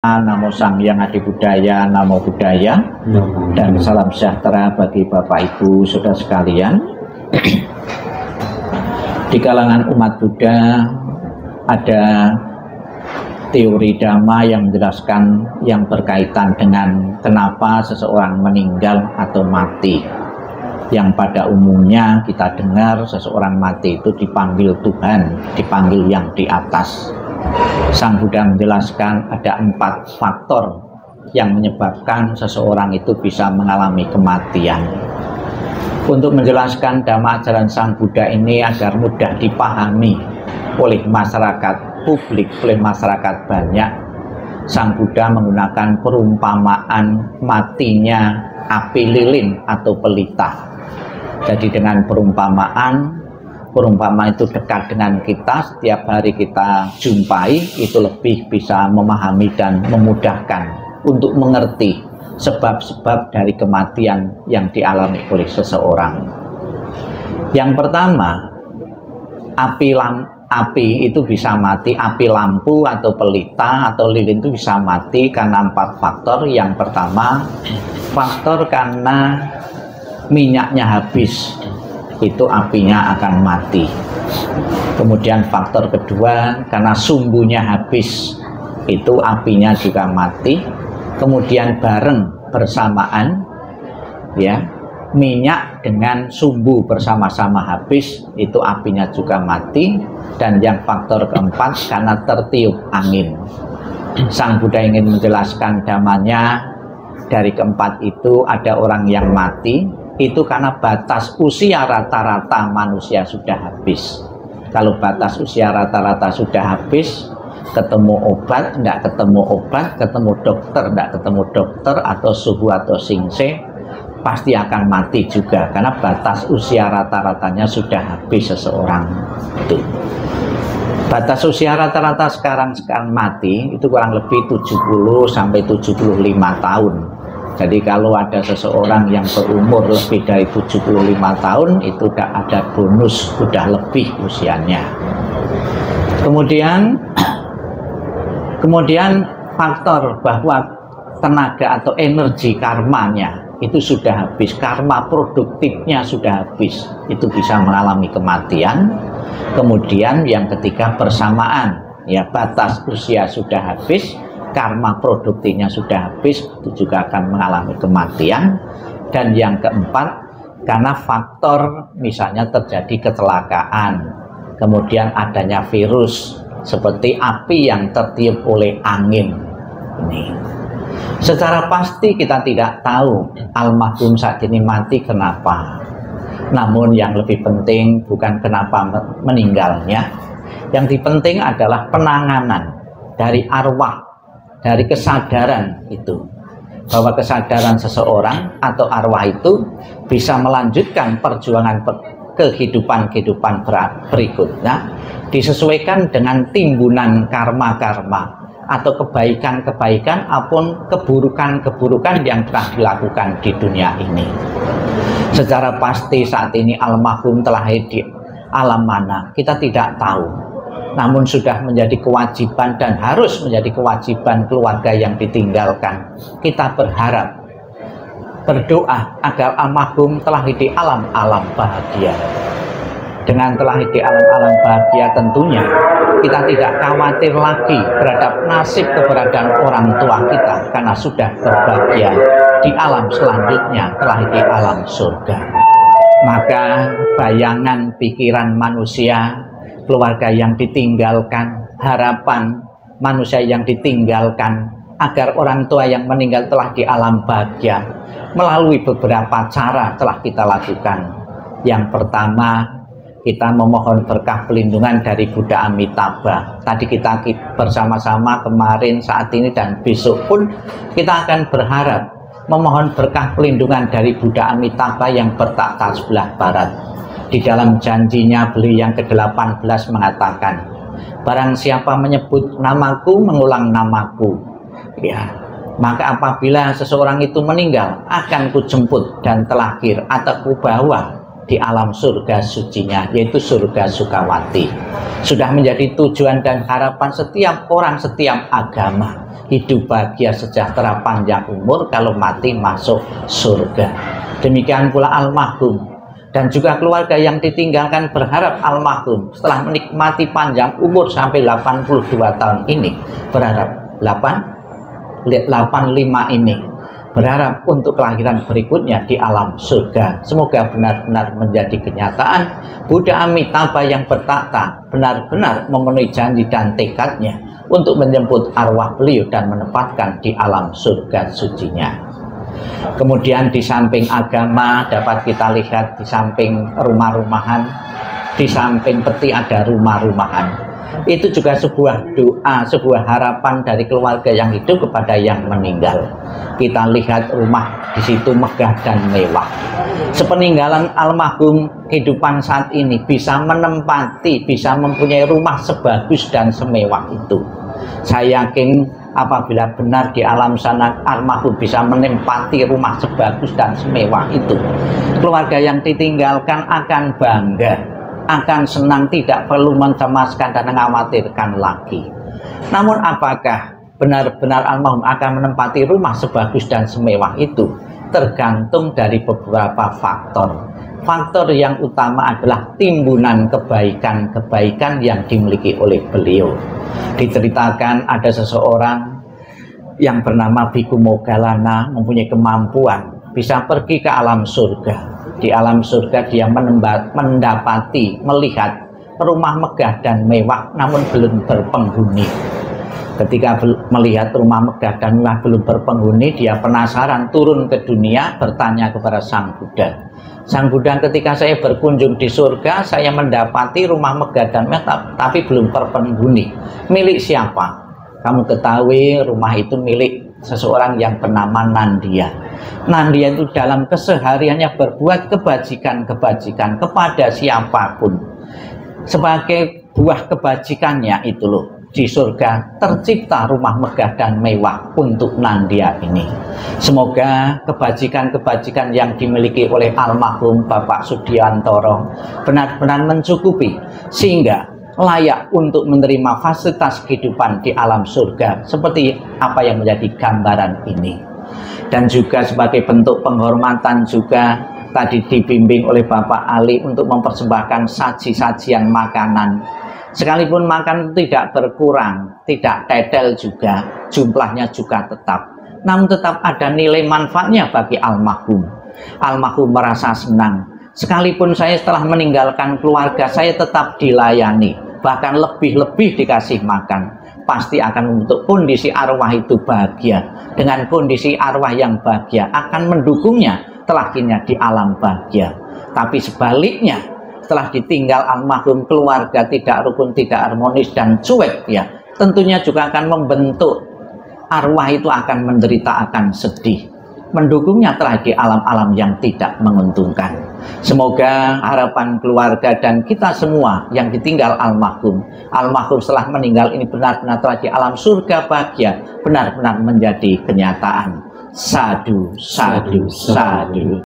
Namo Sang Hyang Adi Budaya, Namo Buddhaya, dan salam sejahtera bagi Bapak Ibu Saudara sekalian. Di kalangan umat Buddha ada teori Dhamma yang menjelaskan yang berkaitan dengan kenapa seseorang meninggal atau mati. Yang pada umumnya kita dengar seseorang mati itu dipanggil Tuhan, dipanggil yang di atas. Sang Buddha menjelaskan ada 4 faktor yang menyebabkan seseorang itu bisa mengalami kematian. Untuk menjelaskan Dhamma ajaran Sang Buddha ini agar mudah dipahami oleh masyarakat publik, oleh masyarakat banyak, Sang Buddha menggunakan perumpamaan matinya api lilin atau pelita. Jadi dengan perumpamaan itu dekat dengan kita, setiap hari kita jumpai, itu lebih bisa memahami dan memudahkan untuk mengerti sebab-sebab dari kematian yang dialami oleh seseorang. Yang pertama, api itu bisa mati, api lampu atau pelita atau lilin itu bisa mati karena 4 faktor. Yang pertama, faktor karena minyaknya habis, itu apinya akan mati. Kemudian faktor kedua, karena sumbunya habis, itu apinya juga mati. Kemudian bareng bersamaan, ya, minyak dengan sumbu bersama-sama habis, itu apinya juga mati. Dan yang faktor keempat, karena tertiup angin. Sang Buddha ingin menjelaskan damanya dari keempat itu. Ada orang yang mati itu karena batas usia rata-rata manusia sudah habis. Kalau batas usia rata-rata sudah habis, ketemu obat, tidak ketemu obat, ketemu dokter, tidak ketemu dokter, atau suhu atau singse, pasti akan mati juga. Karena batas usia rata-ratanya sudah habis seseorang itu. Batas usia rata-rata sekarang mati itu kurang lebih 70 sampai 75 tahun. Jadi kalau ada seseorang yang berumur lebih dari 75 tahun, itu sudah ada bonus, sudah lebih usianya. Kemudian faktor bahwa tenaga atau energi karmanya itu sudah habis, karma produktifnya sudah habis, itu bisa mengalami kematian. Kemudian yang ketiga bersamaan, ya, batas usia sudah habis, karma produktifnya sudah habis, itu juga akan mengalami kematian. Dan yang keempat, karena faktor misalnya terjadi kecelakaan, kemudian adanya virus seperti api yang tertiup oleh angin ini. Secara pasti kita tidak tahu almarhum saat ini mati kenapa. Namun yang lebih penting bukan kenapa meninggalnya. Yang penting adalah penanganan dari arwah, dari kesadaran itu, bahwa kesadaran seseorang atau arwah itu bisa melanjutkan perjuangan kehidupan berikutnya, disesuaikan dengan timbunan karma-karma atau kebaikan-kebaikan ataupun keburukan-keburukan yang telah dilakukan di dunia ini. Secara pasti saat ini almarhum telah di alam mana kita tidak tahu. Namun sudah menjadi kewajiban dan harus menjadi kewajiban keluarga yang ditinggalkan. Kita berharap, berdoa agar almarhum telah di alam-alam bahagia. Dengan telah di alam-alam bahagia tentunya kita tidak khawatir lagi terhadap nasib keberadaan orang tua kita, karena sudah berbahagia di alam selanjutnya, telah di alam surga. Maka bayangan pikiran manusia, keluarga yang ditinggalkan, harapan manusia yang ditinggalkan agar orang tua yang meninggal telah di alam bahagia melalui beberapa cara telah kita lakukan. Yang pertama, kita memohon berkah pelindungan dari Buddha Amitabha. Tadi kita bersama-sama kemarin, saat ini, dan besok pun kita akan berharap memohon berkah pelindungan dari Buddha Amitabha yang bertakhta sebelah barat. Di dalam janjinya beliau yang ke-18 mengatakan, barang siapa menyebut namaku, mengulang namaku, ya, maka apabila seseorang itu meninggal, akan kujemput dan telahkir atau kubawa di alam surga sucinya, yaitu surga Sukawati. Sudah menjadi tujuan dan harapan setiap orang, setiap agama. Hidup bahagia, sejahtera, panjang umur, kalau mati masuk surga. Demikian pula almarhum dan juga keluarga yang ditinggalkan berharap almarhum setelah menikmati panjang umur sampai 82 tahun ini, berharap 85 ini, berharap untuk kelahiran berikutnya di alam surga. Semoga benar-benar menjadi kenyataan Buddha Amitabha yang bertakhta benar-benar memenuhi janji dan tekadnya untuk menjemput arwah beliau dan menempatkan di alam surga sucinya. Kemudian di samping agama dapat kita lihat, di samping rumah-rumahan, di samping peti ada rumah-rumahan. Itu juga sebuah doa, sebuah harapan dari keluarga yang hidup kepada yang meninggal. Kita lihat rumah di situ megah dan mewah. Sepeninggalan almarhum, kehidupan saat ini bisa menempati, bisa mempunyai rumah sebagus dan semewah itu. Saya yakin apabila benar di alam sana almarhum bisa menempati rumah sebagus dan semewah itu, keluarga yang ditinggalkan akan bangga, akan senang, tidak perlu mencemaskan dan mengkhawatirkan lagi. Namun apakah benar-benar almarhum akan menempati rumah sebagus dan semewah itu? Tergantung dari beberapa faktor. Faktor yang utama adalah timbunan kebaikan-kebaikan yang dimiliki oleh beliau. Diceritakan ada seseorang yang bernama Bhikkhu Moggallana mempunyai kemampuan bisa pergi ke alam surga. Di alam surga dia mendapati, melihat rumah megah dan mewah namun belum berpenghuni. Ketika melihat rumah megah dan mewah belum berpenghuni, dia penasaran, turun ke dunia bertanya kepada Sang Buddha. Sang Buddha, ketika saya berkunjung di surga, saya mendapati rumah megah dan mewah tapi belum berpenghuni. Milik siapa? Kamu ketahui rumah itu milik seseorang yang bernama Nandia. Nandia itu dalam kesehariannya berbuat kebajikan-kebajikan kepada siapapun. Sebagai buah kebajikannya itu loh, di surga tercipta rumah megah dan mewah untuk Nandia ini. Semoga kebajikan-kebajikan yang dimiliki oleh almarhum Bapak Sudiantoro benar-benar mencukupi sehingga layak untuk menerima fasilitas kehidupan di alam surga seperti apa yang menjadi gambaran ini. Dan juga sebagai bentuk penghormatan juga tadi dibimbing oleh Bapak Ali untuk mempersembahkan saji-sajian makanan. Sekalipun makan tidak berkurang, tidak tetel juga, jumlahnya juga tetap, namun tetap ada nilai manfaatnya bagi almarhum. Almarhum merasa senang, sekalipun saya setelah meninggalkan keluarga, saya tetap dilayani, bahkan lebih-lebih dikasih makan. Pasti akan membentuk kondisi arwah itu bahagia. Dengan kondisi arwah yang bahagia akan mendukungnya telakinya di alam bahagia. Tapi sebaliknya, setelah ditinggal almarhum, keluarga tidak rukun, tidak harmonis dan cuek, ya tentunya juga akan membentuk arwah itu akan menderita, akan sedih, mendukungnya telah di alam-alam yang tidak menguntungkan. Semoga harapan keluarga dan kita semua yang ditinggal almarhum setelah meninggal ini benar-benar telah di alam surga bahagia, benar-benar menjadi kenyataan. Sadu, sadu, sadu.